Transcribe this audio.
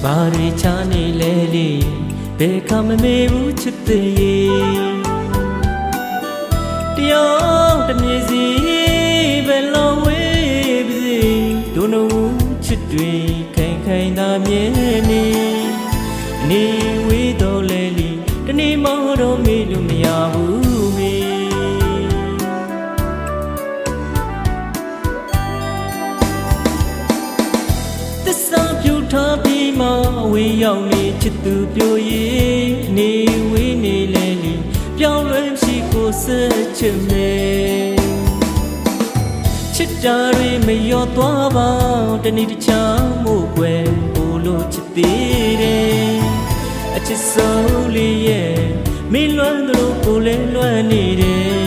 ဘာတွေချာနေလဲလေဘယ်ခါမမေ့ဘူးချစ်သေးတယောက်တစ်မြေစီဘယ်လိုဝေးပါစေဒုနိုချစ်တွေခိုင်ခိုင်သာမြဲနေနေဝေးတော့လဲလေတနေ့မှတော့မေ့လို့မရဘူးမေသစ္စာပြုထားပြီးမှဝေးရောက်နေချစ်သူပြိုရေးနေဝေးနေလဲလေပြောင်းလဲရှိကိုဆက်ချစ်မယ်ချစ်တာတွေမလျော့သွားပါတနေ့တခြားမို့ွယ်ဘို့လို့ချစ်သေးတယ်အချစ်ဆုံးလေးရဲ့မင်းလွမ်းသလိုကိုလည်းလွမ်းနေတယ်